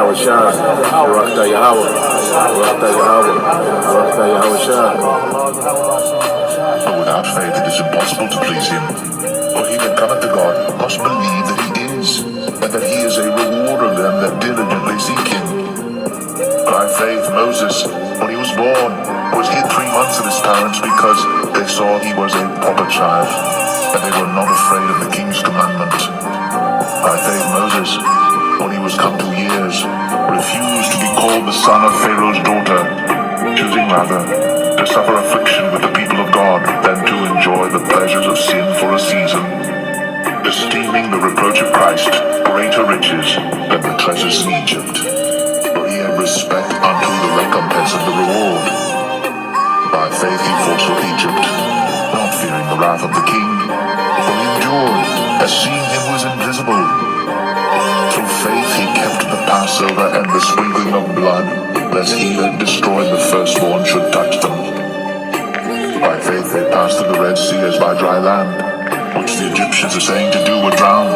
Yahweh Shah, Barakatah Yahweh, Barakatah Yahweh, Barakatah Yahweh Shah. But without faith it is impossible to please him. For he that cometh to God must believe that he is, and that he is a rewarder of them that diligently seek him. By faith Moses, when he was born, was hid 3 months of his parents because they saw he was a proper child, and they were not afraid of the king's commandment. By faith Moses, when he was come to years, refused to be called the son of Pharaoh's daughter, choosing rather to suffer affliction with the people of God than to enjoy the pleasures of sin for a season, esteeming the reproach of Christ greater riches than the treasures in Egypt, for he had respect unto the recompense of the reward. By faith he forsook Egypt, not fearing the wrath of the king, for he endured, as seeing him was invisible. Through faith he kept the Passover and the sprinkling of blood, lest he that destroyed the firstborn should touch them. By faith they passed through the Red Sea as by dry land, which the Egyptians are saying to do were drowned.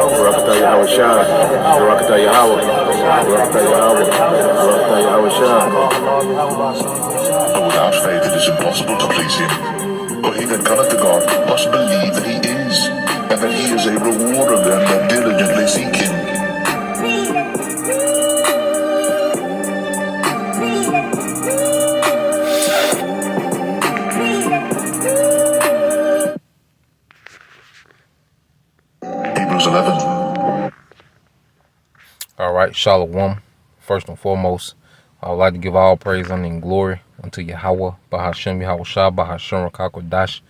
Barakatah Yahweh Shah, Barakatah Yahweh, Barakatah Yahweh, Barakatah Yahweh Shah. But without faith it is impossible to please him. For he that cometh to God must believe that he is, and that he is a rewarder of them that diligently seek him. Hebrews 11. All right, Shalom. First and foremost, I would like to give all praise, honor, and glory unto Yahweh, Bahashem Yahweh Shah, Bahashem Rakakwadash.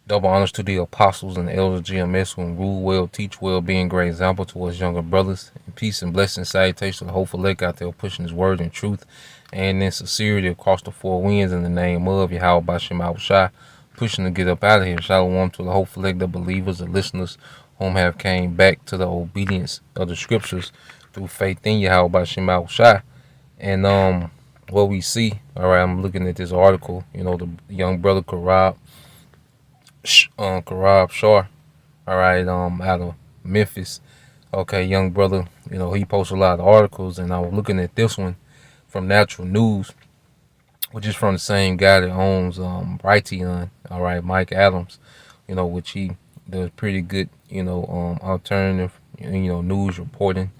Double honors to the apostles and the elders of GMS who rule well, teach well, being great example to us younger brothers. And peace and blessing, salutation to the hopeful lake out there pushing his word in truth and in sincerity across the four winds in the name of Yahweh Bahashem Yahweh Shah, pushing to get up out of here. Shalom to the hopeful lake, the believers, the listeners whom have came back to the obedience of the scriptures through faith in Yahweh Bahashem Yahweh Shah. And what we see, all right, I'm looking at this article, the young brother Karab Shar, all right, out of Memphis. Okay, young brother, he posts a lot of articles, and I was looking at this one from Natural News, which is from the same guy that owns Brighteon, all right, Mike Adams, which he does pretty good, alternative, news reporting,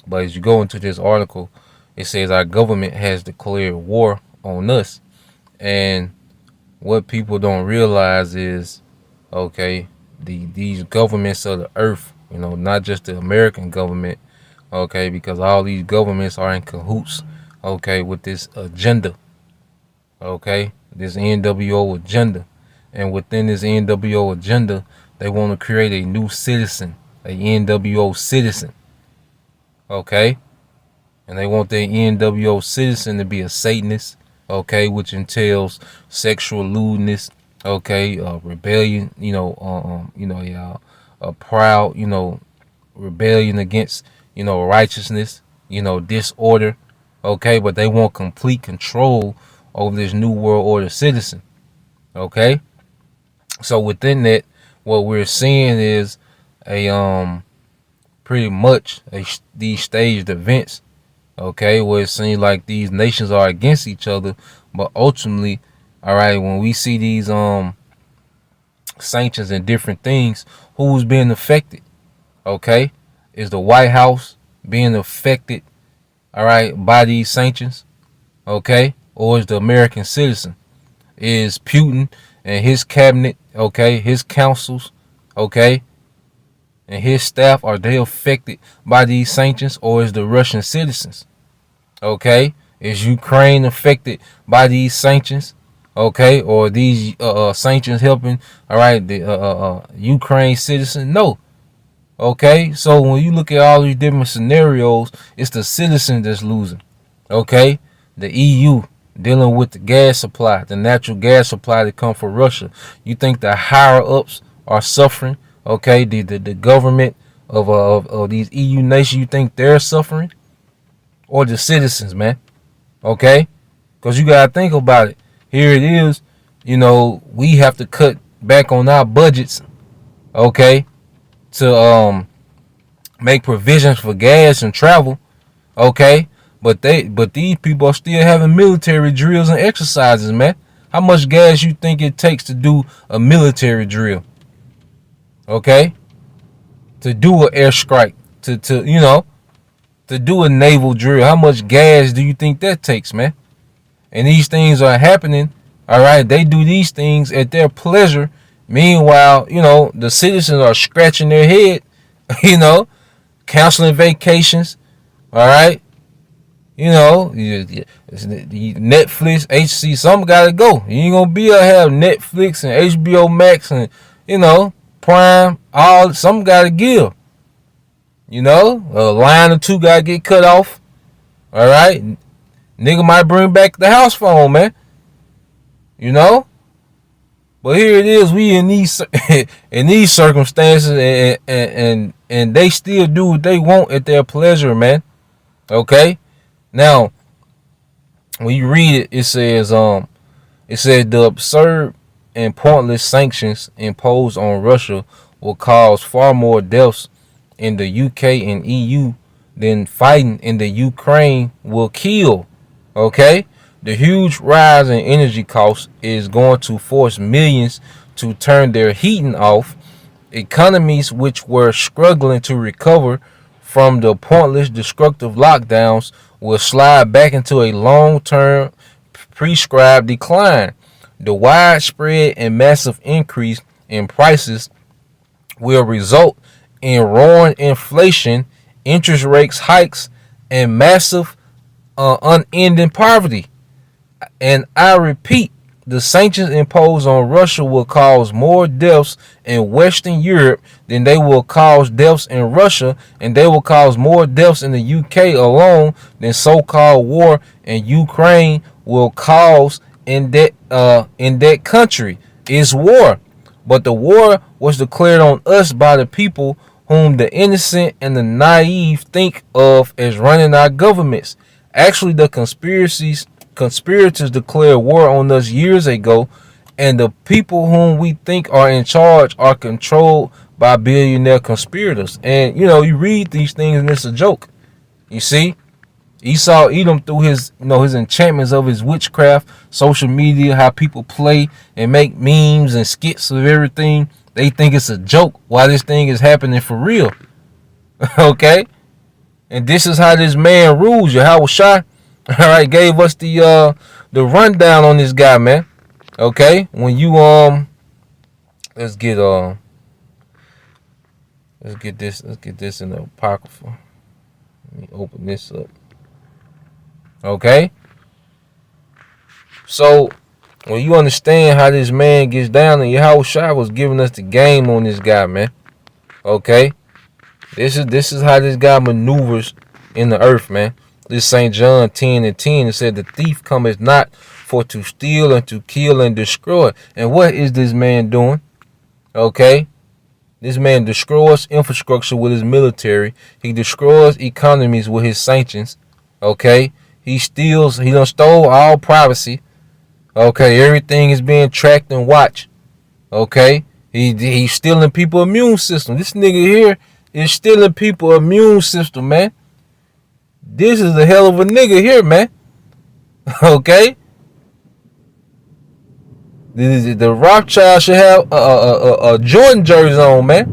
but as you go into this article, it says our government has declared war on us, and what people don't realize is, okay, these governments of the earth, not just the American government, okay, because all these governments are in cahoots, okay, with this agenda, okay, this NWO agenda. And within this NWO agenda, they want to create a new citizen, a NWO citizen, okay, and they want their NWO citizen to be a Satanist, okay, which entails sexual lewdness, okay, rebellion, a proud, rebellion against, righteousness, disorder, okay, but they want complete control over this new world order citizen, okay. So within that, what we're seeing is a pretty much these staged events, okay, where it seems like these nations are against each other, but ultimately, all right, when we see these sanctions and different things, who's being affected? Okay, is the White House being affected, all right, by these sanctions? Okay, or is the American citizen? Is Putin and his cabinet, okay, his councils, okay, and his staff, are they affected by these sanctions, or is the Russian citizens? Okay, is Ukraine affected by these sanctions? Okay, or these sanctions helping, all right, the Ukraine citizens? No. Okay, so when you look at all these different scenarios, it's the citizen that's losing. Okay, the EU dealing with the gas supply, the natural gas supply that come from Russia. You think the higher ups are suffering? Okay, the government of these EU nations, you think they're suffering, or the citizens, man? Okay, because you gotta think about it. Here it is, we have to cut back on our budgets, okay, to make provisions for gas and travel, okay. But these people are still having military drills and exercises, man. How much gas you think it takes to do a military drill? Okay, to do an airstrike, to to do a naval drill. How much gas do you think that takes, man? And these things are happening. All right, they do these things at their pleasure. Meanwhile, the citizens are scratching their head, canceling vacations. All right, Netflix, HC, some gotta go. You ain't gonna be able to have Netflix and HBO Max and Prime. All some gotta give. A line or two gotta get cut off. All right, nigga might bring back the house phone, man. But here it is. We in these in these circumstances, and they still do what they want at their pleasure, man. Okay. Now, when you read it, it says the absurd and pointless sanctions imposed on Russia will cause far more deaths in the UK and EU than fighting in the Ukraine will kill. Okay? The huge rise in energy costs is going to force millions to turn their heating off. Economies which were struggling to recover from the pointless, destructive lockdowns will slide back into a long-term prescribed decline. The widespread and massive increase in prices will result in roaring inflation, interest rates hikes, and massive unending poverty. And I repeat, the sanctions imposed on Russia will cause more deaths in Western Europe than they will cause deaths in Russia, and they will cause more deaths in the UK alone than so-called war in Ukraine will cause in that country. It's war, but the war was declared on us by the people whom the innocent and the naive think of as running our governments. Actually, the conspirators declared war on us years ago, and the people whom we think are in charge are controlled by billionaire conspirators. And you read these things and it's a joke. You see, Esau Edom through his his enchantments of his witchcraft, social media, how people play and make memes and skits of everything. They think it's a joke while this thing is happening for real. Okay, and this is how this man rules. Yahweh Shai, all right, gave us the rundown on this guy, man. Okay, when you let's get this in the apocrypha. Let me open this up. Okay, so when you understand how this man gets down, and Yahweh Shai was giving us the game on this guy, man. Okay, this is how this guy maneuvers in the earth, man. This St. John 10:10. It said, "The thief cometh not for to steal and to kill and destroy." And what is this man doing? Okay, this man destroys infrastructure with his military. He destroys economies with his sanctions. Okay, he steals. He done stole all privacy. Okay, everything is being tracked and watched. Okay, he's stealing people's immune system. This nigga here is stealing people's immune system, man. This is a hell of a nigga here, man. Okay, the Rothschild should have a Jordan jersey on, man.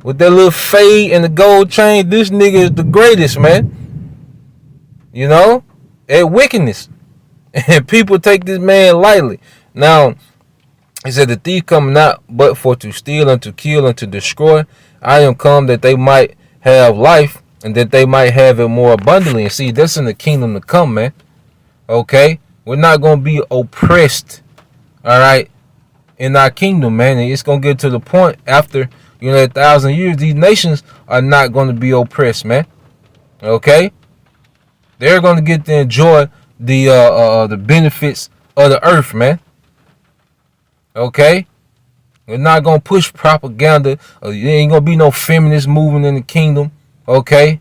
With that little fade and the gold chain. This nigga is the greatest, man. At wickedness. And people take this man lightly. Now, he said, "The thief come not but for to steal and to kill and to destroy. I am come that they might have life and that they might have it more abundantly." And see, that's in the kingdom to come, man. Okay? We're not going to be oppressed, all right, in our kingdom, man. And it's going to get to the point after, 1,000 years, these nations are not going to be oppressed, man. Okay? They're going to get to enjoy the benefits of the earth, man. Okay? We're not going to push propaganda. There ain't going to be no feminist movement in the kingdom. Okay?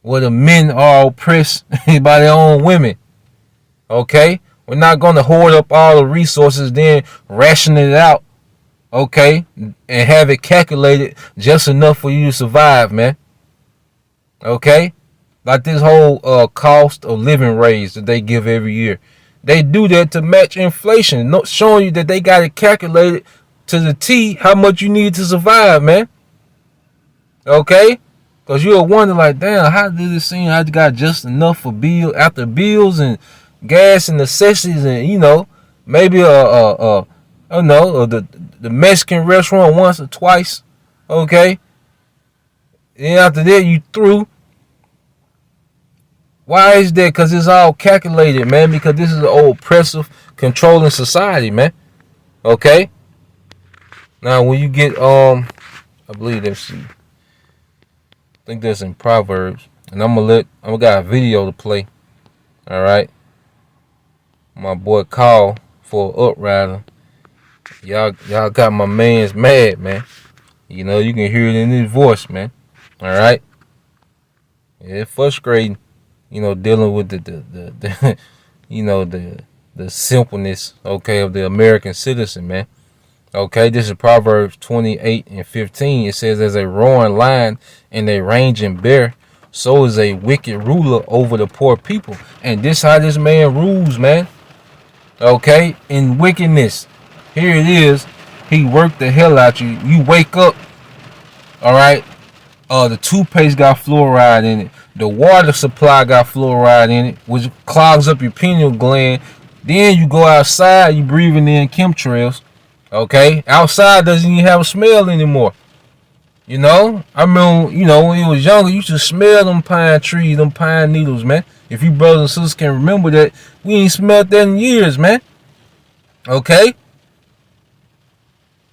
Where the men are oppressed by their own women. Okay? We're not gonna hoard up all the resources, then ration it out, okay, and have it calculated just enough for you to survive, man. Okay, like this whole cost of living raise that they give every year. They do that to match inflation, showing you that they got it calculated to the T how much you need to survive, man. Okay, because you'll wonder like, damn, how did it seem I got just enough for after bills and gas and necessities, and maybe the Mexican restaurant once or twice, okay. Then after that you through. Why is that? Because it's all calculated, man. Because this is an oppressive, controlling society, man. Okay. Now when you get I believe that's, I think that's in Proverbs, and I'm got a video to play. All right. My boy call for an uprider. Y'all got my man's mad, man. You can hear it in his voice, man. All right. Yeah, it's frustrating, dealing with the the simpleness, okay, of the American citizen, man. Okay, this is Proverbs 28:15. It says, as a roaring lion and a raging bear, so is a wicked ruler over the poor people. And this how this man rules, man. Okay, in wickedness. Here it is. He worked the hell out you. You wake up, all right. The toothpaste got fluoride in it. The water supply got fluoride in it, which clogs up your pineal gland. Then you go outside, you breathing in chemtrails. Okay, outside doesn't even have a smell anymore. I remember, when you was younger, you used to smell them pine trees, them pine needles, man. If you brothers and sisters can remember that, we ain't smelled that in years, man. Okay.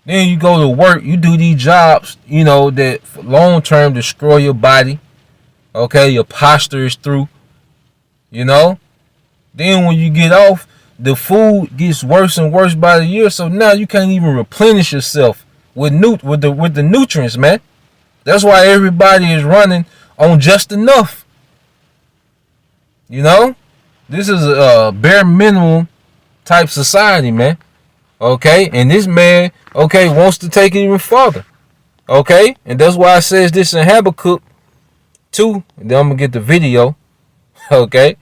Then you go to work, you do these jobs, that long term destroy your body. Okay, your posture is through. Then when you get off, the food gets worse and worse by the year. So now you can't even replenish yourself with the nutrients, man. That's why everybody is running on just enough. This is a bare minimum type society, man. Okay, and this man, okay, wants to take it even farther. Okay, and that's why it says this in Habakkuk 2. And then I'm gonna get the video. Okay,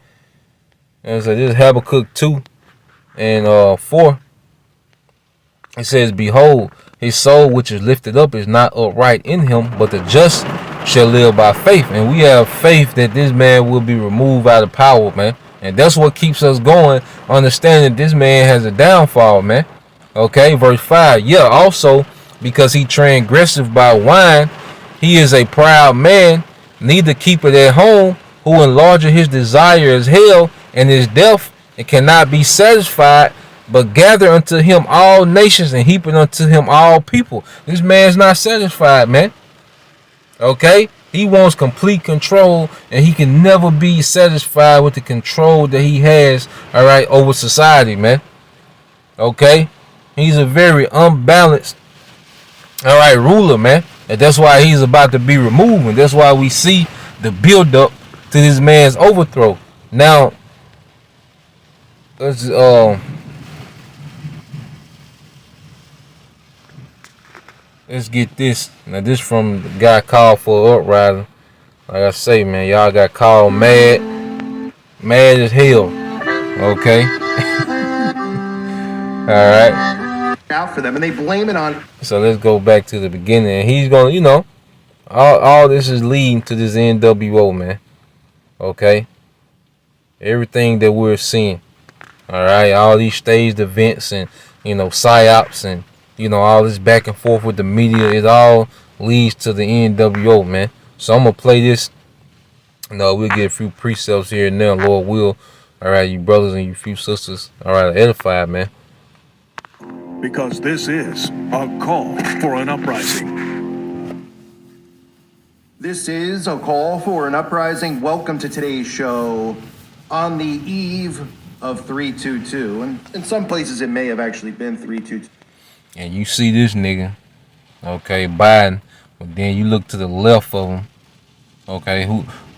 and so this is Habakkuk 2 and 4. It says, behold, his soul which is lifted up is not upright in him, but the just shall live by faith. And we have faith that this man will be removed out of power, man. And that's what keeps us going, understanding that this man has a downfall, man. Okay, verse 5. Yeah, also because he transgressive by wine, he is a proud man, neither keepeth at home, who enlargeth his desire as hell, and is deaf, and cannot be satisfied, but gather unto him all nations, and heaping unto him all people. This man's not satisfied, man. Okay, he wants complete control, and he can never be satisfied with the control that he has, all right, over society, man. Okay, he's a very unbalanced, all right, ruler, man. And that's why he's about to be removed. And that's why we see the build up to this man's overthrow. Now, let's get this. Now, this from the guy called for an uprising. Like I say, man, y'all got called mad as hell. Okay. All right. Out for them, and they blame it on. So let's go back to the beginning. And he's gonna, all this is leading to this NWO, man. Okay. Everything that we're seeing. All right. All these staged events and psyops and all this back and forth with the media. It all leads to the NWO, man. So I'm gonna play this. We'll get a few precepts here and there, Lord will. All right, you brothers and you few sisters. All right, edified, man. Because this is a call for an uprising. This is a call for an uprising. Welcome to today's show on the eve of 322. And in some places it may have actually been 322. And you see this nigga, okay, Biden, but then you look to the left of him, okay,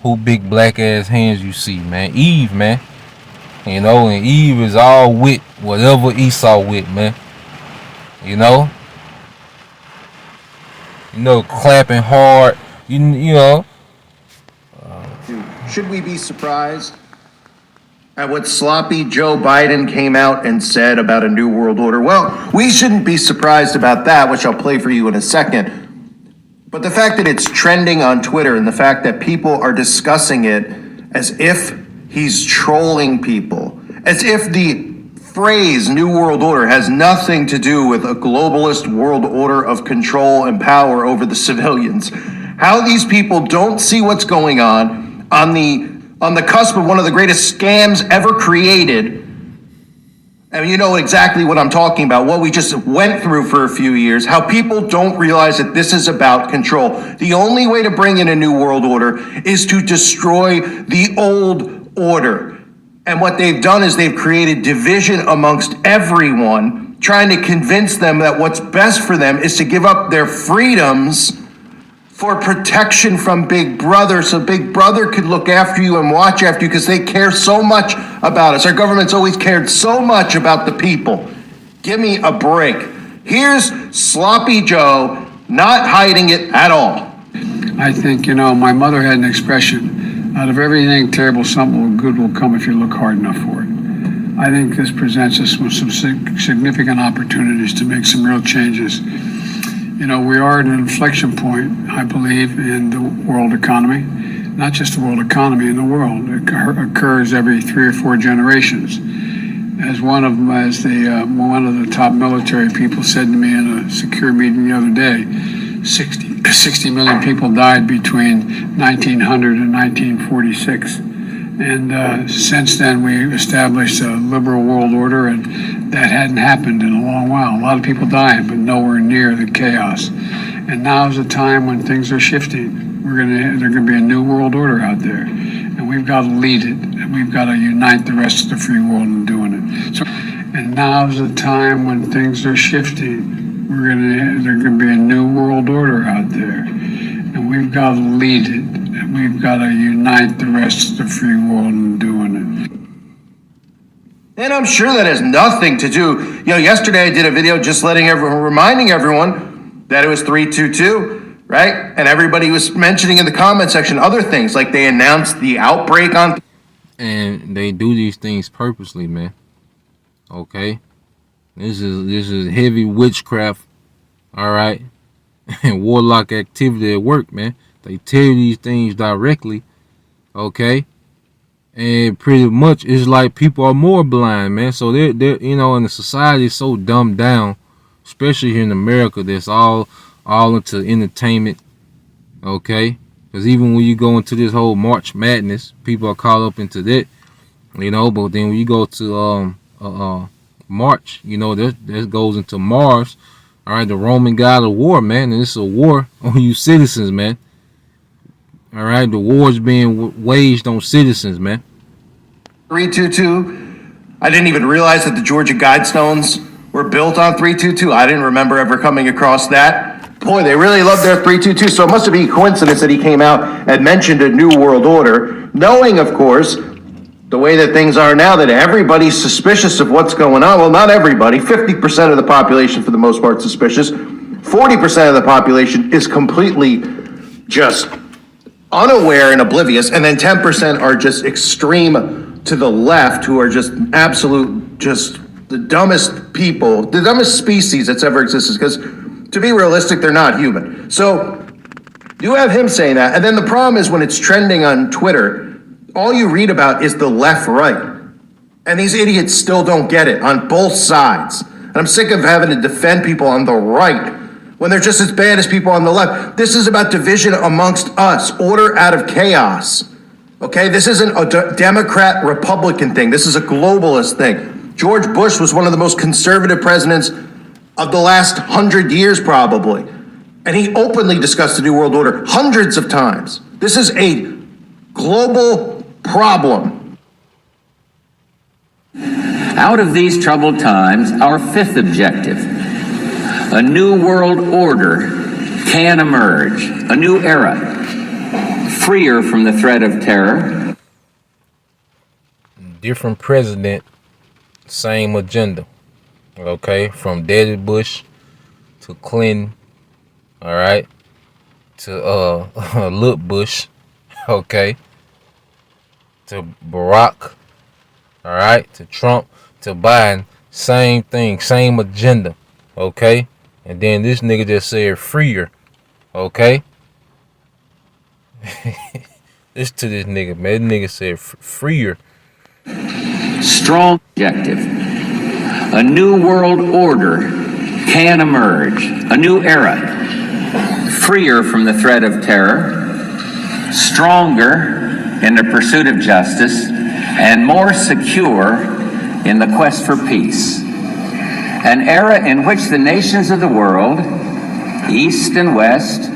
who big black ass hands you see, man? Eve, man. You know, and Eve is all with whatever Esau with, man. You know, clapping hard. You know. Should we be surprised at what sloppy Joe Biden came out and said about a new world order? Well, we shouldn't be surprised about that, which I'll play for you in a second. But the fact that it's trending on Twitter and the fact that people are discussing it as if he's trolling people, as if the phrase New World Order has nothing to do with a globalist world order of control and power over the civilians. How these people don't see what's going on the cusp of one of the greatest scams ever created. I mean, you know exactly what I'm talking about, what we just went through for a few years, how people don't realize that this is about control. The only way to bring in a new world order is to destroy the old order. And what they've done is they've created division amongst everyone, trying to convince them that what's best for them is to give up their freedoms for protection from Big Brother, so Big Brother could look after you and watch after you because they care so much about us. Our government's always cared so much about the people. Give me a break. Here's Sloppy Joe, not hiding it at all. I think, my mother had an expression, out of everything terrible, something good will come if you look hard enough for it. I think this presents us with some significant opportunities to make some real changes. We are at an inflection point, I believe, in the world economy. Not just the world economy, in the world. It occurs every 3 or 4 generations. As one of the top military people said to me in a secure meeting the other day, 60 million people died between 1900 and 1946. And since then, we established a liberal world order, and that hadn't happened in a long while. A lot of people died, but nowhere near the chaos. And now is a time when things are shifting. There's going to be a new world order out there, and we've got to lead it, and we've got to unite the rest of the free world in doing it. And now is a time when things are shifting. There's going to be a new world order out there, and we've got to lead it. And we've got to unite the rest of the free world in doing it. And I'm sure that has nothing to do. Yesterday I did a video just reminding everyone that it was 322, right? And everybody was mentioning in the comment section other things, like they announced the outbreak on. And they do these things purposely, man. Okay, this is heavy witchcraft, all right, and warlock activity at work, man. They tell you these things directly, okay? And pretty much it's like people are more blind, man. So they're and the society is so dumbed down, especially here in America, that's all into entertainment, okay? Because even when you go into this whole March Madness, people are caught up into that, But then when you go to March, that goes into Mars, all right, the Roman god of war, man, and it's a war on you citizens, man. All right, the war's being waged on citizens, man. 322. I didn't even realize that the Georgia Guidestones were built on 322. I didn't remember ever coming across that. Boy, they really love their 322. So it must have been a coincidence that he came out and mentioned a new world order, knowing, of course, the way that things are now, that everybody's suspicious of what's going on. Well, not everybody. 50% of the population, for the most part, suspicious. 40% of the population is completely just unaware and oblivious, and then 10% are just extreme to the left, who are just absolute, just the dumbest people, the dumbest species that's ever existed, because to be realistic, they're not human. So you have him saying that, and then the problem is when it's trending on Twitter, all you read about is the left-right, and these idiots still don't get it on both sides. And I'm sick of having to defend people on the right when they're just as bad as people on the left. This is about division amongst us, order out of chaos. Okay, this isn't a Democrat-Republican thing. This is a globalist thing. George Bush was one of the most conservative presidents of the last 100 years, probably. And he openly discussed the New World Order hundreds of times. This is a global problem. Out of these troubled times, our fifth objective, a new world order can emerge, a new era, freer from the threat of terror. different president, same agenda. Okay, from Daddy Bush to Clinton, all right, to Lil Bush, okay, to Barack, all right, to Trump, to Biden, same thing, same agenda, okay. And then this nigga just said freer, okay. Listen to this nigga, man. This nigga said freer. Strong objective. A new world order can emerge, a new era, freer from the threat of terror, stronger in the pursuit of justice, and more secure in the quest for peace. An era in which the nations of the world, East and West,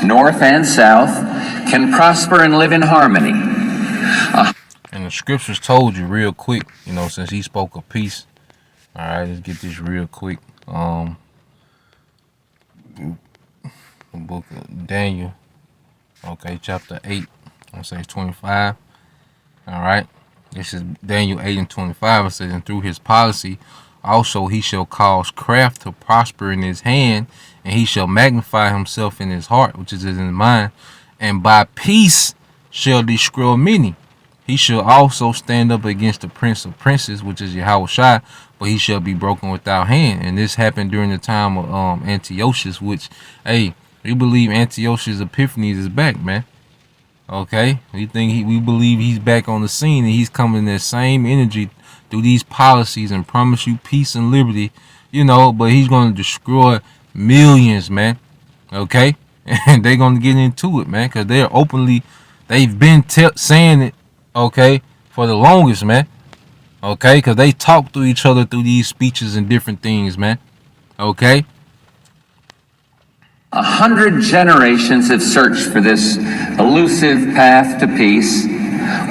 North and South, can prosper and live in harmony. And the scriptures told you real quick, you know, since he spoke of peace. All right, let's get this real quick. The book of Daniel, okay, chapter 8, I'll say 25. All right, this is Daniel 8 and 25. It says, and through his policy also he shall cause craft to prosper in his hand, and he shall magnify himself in his heart, which is in his mind, and by peace shall destroy many. He shall also stand up against the prince of princes, which is Yahushua, but he shall be broken without hand. And this happened during the time of Antiochus, which, hey, we believe Antiochus Epiphanes is back, man. Okay, we believe he's back on the scene, and he's coming in that same energy through these policies and promise you peace and liberty, you know, but he's going to destroy millions, man. Okay, and they're going to get into it, man, because they've been saying it, okay, for the longest, man. Okay, because they talk to each other through these speeches and different things, man. Okay. 100 generations have searched for this elusive path to peace,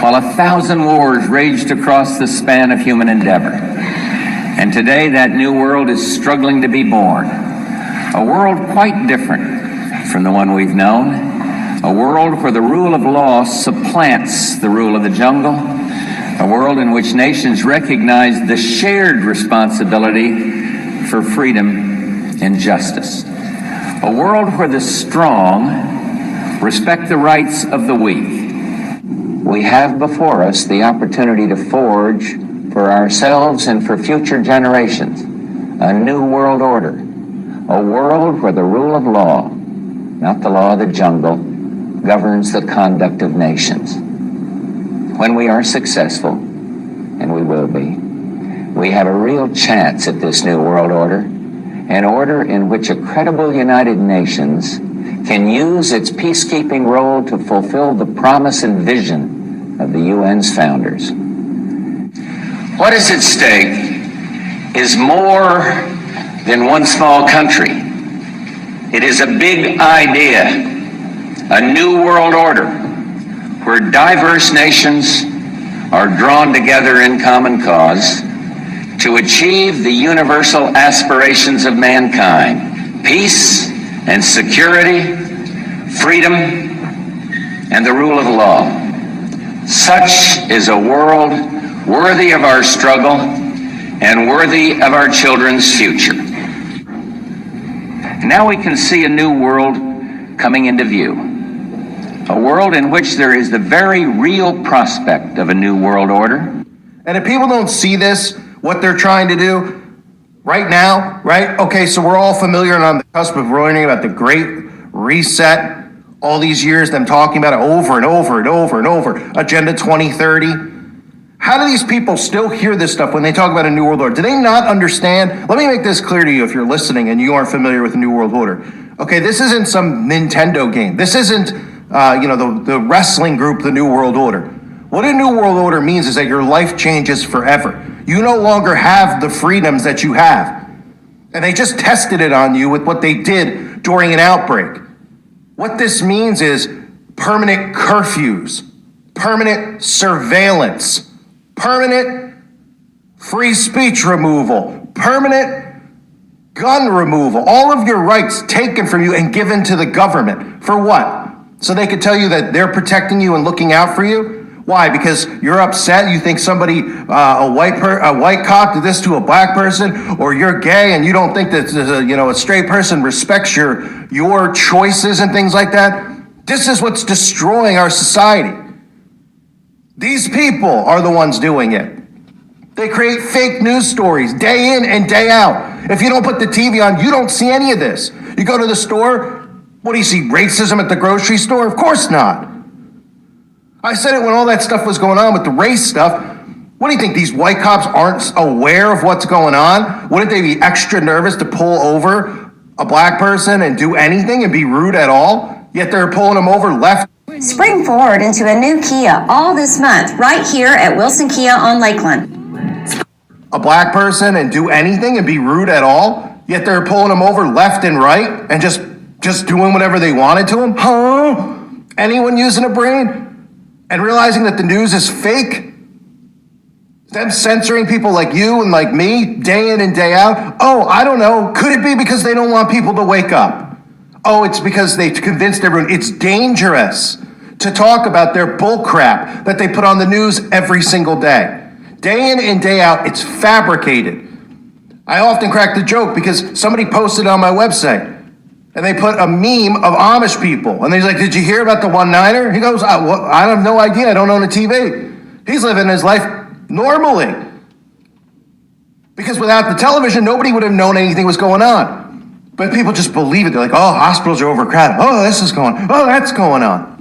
while 1,000 wars raged across the span of human endeavor. And today that new world is struggling to be born. A world quite different from the one we've known. A world where the rule of law supplants the rule of the jungle. A world in which nations recognize the shared responsibility for freedom and justice. A world where the strong respect the rights of the weak. We have before us the opportunity to forge for ourselves and for future generations a new world order. A world where the rule of law, not the law of the jungle, governs the conduct of nations. When we are successful, and we will be, we have a real chance at this new world order, an order in which a credible United Nations can use its peacekeeping role to fulfill the promise and vision of the UN's founders. What is at stake is more than one small country. It is a big idea, a new world order, where diverse nations are drawn together in common cause to achieve the universal aspirations of mankind: peace and security, freedom, and the rule of law. Such is a world worthy of our struggle and worthy of our children's future. Now we can see a new world coming into view. A world in which there is the very real prospect of a new world order. And if people don't see this, what they're trying to do right now, right? Okay, so we're all familiar and on the cusp of learning about the Great Reset. All these years, them talking about it over and over and over and over. Agenda 2030. How do these people still hear this stuff when they talk about a new world order? Do they not understand? Let me make this clear to you if you're listening and you aren't familiar with the new world order. Okay, this isn't some Nintendo game. This isn't, the wrestling group, the New World Order. What a New World Order means is that your life changes forever. You no longer have the freedoms that you have. And they just tested it on you with what they did during an outbreak. What this means is permanent curfews, permanent surveillance, permanent free speech removal, permanent gun removal, all of your rights taken from you and given to the government. For what? So they could tell you that they're protecting you and looking out for you? Why? Because you're upset. You think somebody, a white cop did this to a black person, or you're gay and you don't think that a straight person respects your choices and things like that. This is what's destroying our society. These people are the ones doing it. They create fake news stories day in and day out. If you don't put the TV on, you don't see any of this. You go to the store, what do you see? Racism at the grocery store? Of course not. I said it when all that stuff was going on with the race stuff. What do you think, these white cops aren't aware of what's going on? Wouldn't they be extra nervous to pull over a black person and do anything and be rude at all? Yet they're pulling them over left. Spring forward into a new Kia all this month, right here at Wilson Kia on Lakeland. A black person and do anything and be rude at all? Yet they're pulling them over left and right and just doing whatever they wanted to them? Huh? Anyone using a brain? And realizing that the news is fake? Them censoring people like you and like me, day in and day out? Oh, I don't know. Could it be because they don't want people to wake up? Oh, it's because they convinced everyone it's dangerous to talk about their bull crap that they put on the news every single day. Day in and day out, it's fabricated. I often crack the joke because somebody posted on my website and they put a meme of Amish people. And he's like, did you hear about the one-niner? He goes, I have no idea. I don't own a TV. He's living his life normally. Because without the television, nobody would have known anything was going on. But people just believe it. They're like, oh, hospitals are overcrowded. Oh, this is going on. Oh, that's going on.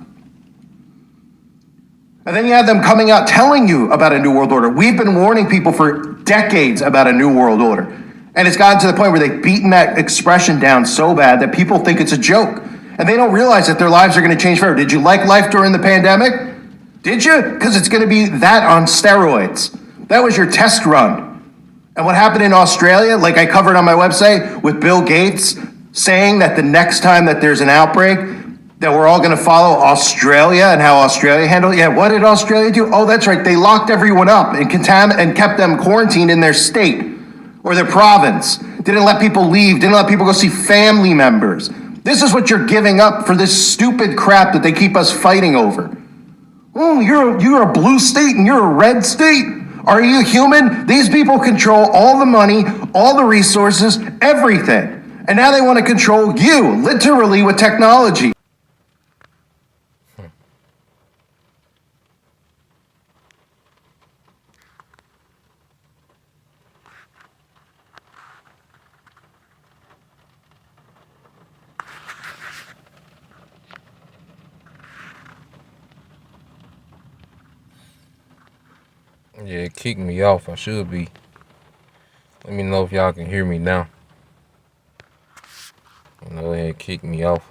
And then you have them coming out telling you about a new world order. We've been warning people for decades about a new world order. And it's gotten to the point where they've beaten that expression down so bad that people think it's a joke. And they don't realize that their lives are going to change forever. Did you like life during the pandemic? Did you? Because it's going to be that on steroids. That was your test run. And what happened in Australia, like I covered on my website with Bill Gates saying that the next time that there's an outbreak, that we're all going to follow Australia and how Australia handled it. Yeah, what did Australia do? Oh, that's right. They locked everyone up and kept them quarantined in their state or their province. Didn't let people leave. Didn't let people go see family members. This is what you're giving up for this stupid crap that they keep us fighting over. Oh, you're a blue state and you're a red state. Are you human? These people control all the money, all the resources, everything. And now they want to control you, literally with technology. Yeah, it kicked me off. I should be. Let me know if y'all can hear me now. It kicked me off.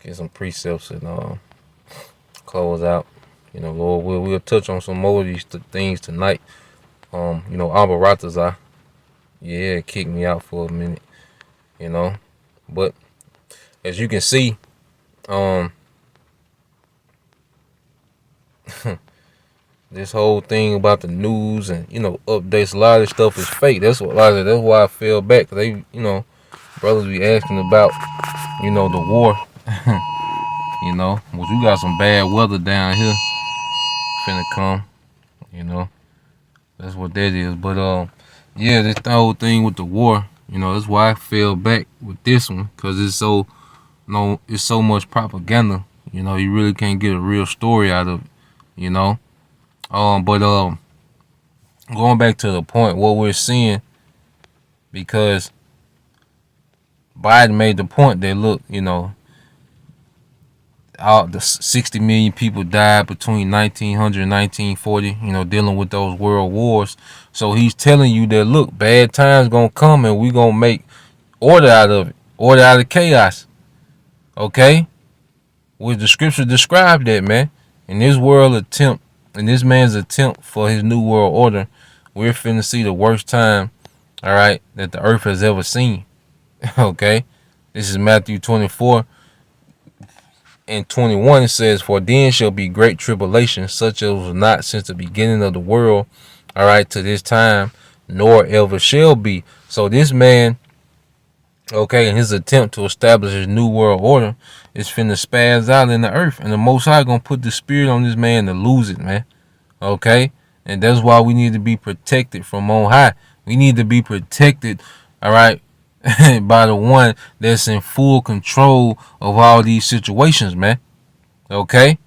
Get some precepts and close out. Lord, we'll touch on some more of these things tonight. Abaratazar. Yeah, it kicked me out for a minute. But as you can see, this whole thing about the news and updates, a lot of this stuff is fake. That's why I fell back. They brothers be asking about the war. Which we got some bad weather down here finna come. That's what that is. But yeah, this whole thing with the war, that's why I fell back with this one, because it's so much propaganda. You really can't get a real story out of it. But going back to the point, what we're seeing, because Biden made the point that look, all the 60 million people died between 1900 and 1940, dealing with those world wars. So he's telling you that, look, bad times gonna come and we gonna make order out of it, order out of chaos. Okay? Well, the scripture described that, man. In this man's attempt for his new world order, we're finna see the worst time, all right, that the earth has ever seen. Okay? This is Matthew 24 and 21. It says, for then shall be great tribulation, such as was not since the beginning of the world, all right, to this time, nor ever shall be. So this man Okay, and his attempt to establish his new world order is finna spaz out in the earth, and the Most High gonna put the spirit on this man to lose it, man. Okay, and that's why we need to be protected from on high. We need to be protected, all right, by the one that's in full control of all these situations, man. Okay,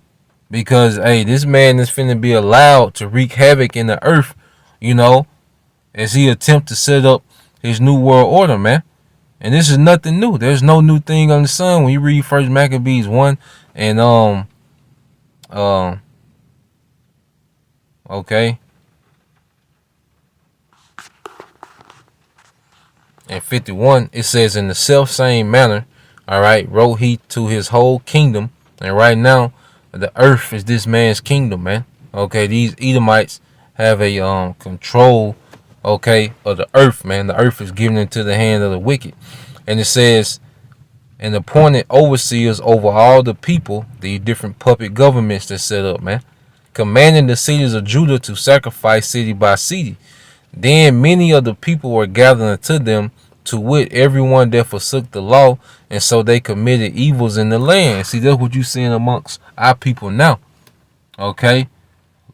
because hey, this man is finna be allowed to wreak havoc in the earth, you know, as he attempt to set up his new world order, man. And this is nothing new. There's no new thing on the sun when you read First Maccabees 1 and um okay, and 51, it says, in the self same manner, all right, wrote he to his whole kingdom. And right now, the earth is this man's kingdom, man. Okay, these Edomites have a control, okay, of the earth, man. The earth is given into the hand of the wicked. And it says, and appointed overseers over all the people, the different puppet governments that set up, man, commanding the cities of Judah to sacrifice city by city. Then many of the people were gathered unto them, to wit, everyone that forsook the law, and so they committed evils in the land. See, that's what you seeing amongst our people now. Okay,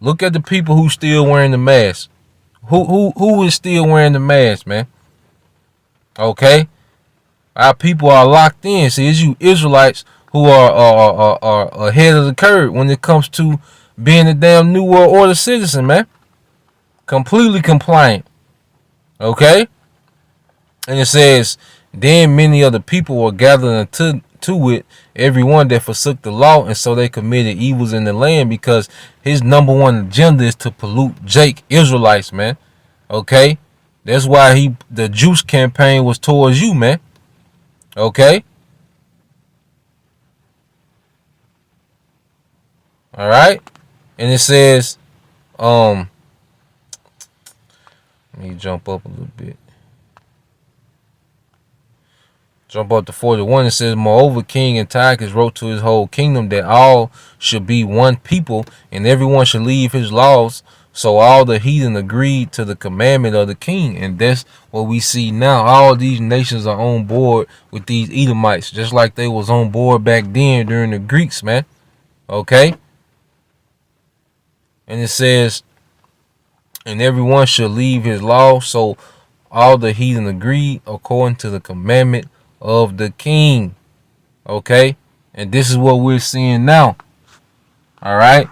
look at the people who still wearing the mask. Who is still wearing the mask, man? Okay, our people are locked in. See, it's you Israelites who are ahead of the curve when it comes to being a damn New World Order citizen, man. Completely compliant. Okay? And it says, then many of the people were gathered unto to it, everyone that forsook the law, and so they committed evils in the land, because his number one agenda is to pollute Jake Israelites, man. Okay? That's why the juice campaign was towards you, man. Okay? Alright? And it says, let me jump up a little bit. Jump up to 41. It says, moreover, King Antiochus wrote to his whole kingdom that all should be one people, and everyone should leave his laws. So all the heathen agreed to the commandment of the king. And that's what we see now. All these nations are on board with these Edomites, just like they was on board back then during the Greeks, man. Okay? And it says, and everyone should leave his law. So all the heathen agreed according to the commandment of the king. Okay? And this is what we're seeing now. Alright?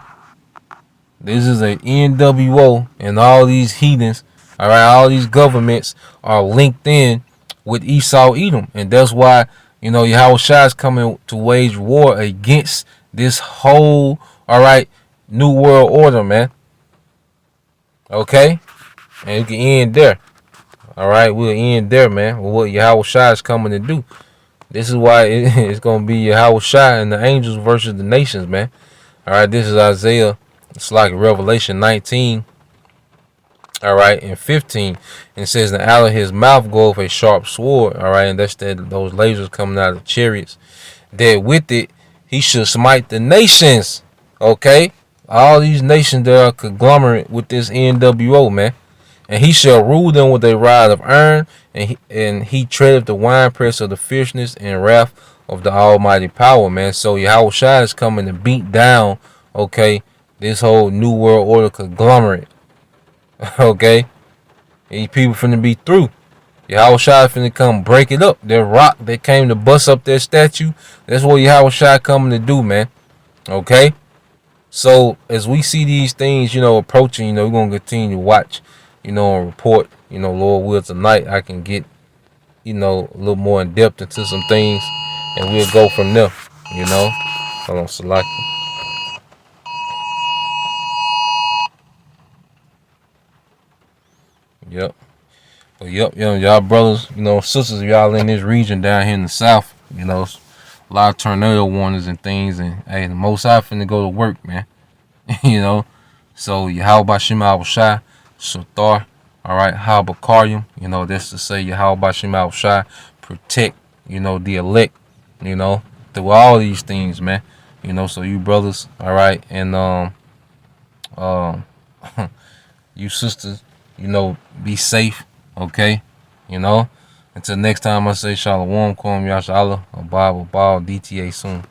This is a NWO, and all these heathens, alright, all these governments are linked in with Esau Edom. And that's why, Yahweh Shai is coming to wage war against this whole, alright, New World Order, man. Okay? And you can end there. Alright, we'll end there, man, with what Yahweh Shai is coming to do. This is why it's going to be Yahweh Shai and the angels versus the nations, man. Alright, this is Isaiah. It's like Revelation 19. Alright, and 15. And it says, and out of his mouth goeth a sharp sword. Alright, and that's those lasers coming out of chariots. That with it he should smite the nations. Okay? All these nations that are conglomerate with this NWO, man. And he shall rule them with a rod of iron, and he treadeth the winepress of the fierceness and wrath of the almighty power, man. So Yahweh Shai is coming to beat down, okay, this whole New World Order conglomerate. Okay? These people finna be through. Yahweh Shai finna come break it up. That rock that came to bust up their statue, that's what Yahweh Shai coming to do, man. Okay? So as we see these things, approaching, we're gonna continue to watch, and report, Lord will, tonight I can get, a little more in depth into some things, and we'll go from there, Hold on, select. Yep. But yep, y'all brothers, sisters, y'all in this region down here in the south, a lot of tornado warnings and things, and hey, the Most High finna go to work, man. So Yahweh Shema Shai, Sathar, alright, Habakarium, that's to say Yahweh Shema Shai, protect, the elect, through all these things, man. So you brothers, alright, and you sisters, be safe, okay? Until next time, I say Shalom, Kwam Yashala, Abab, DTA soon.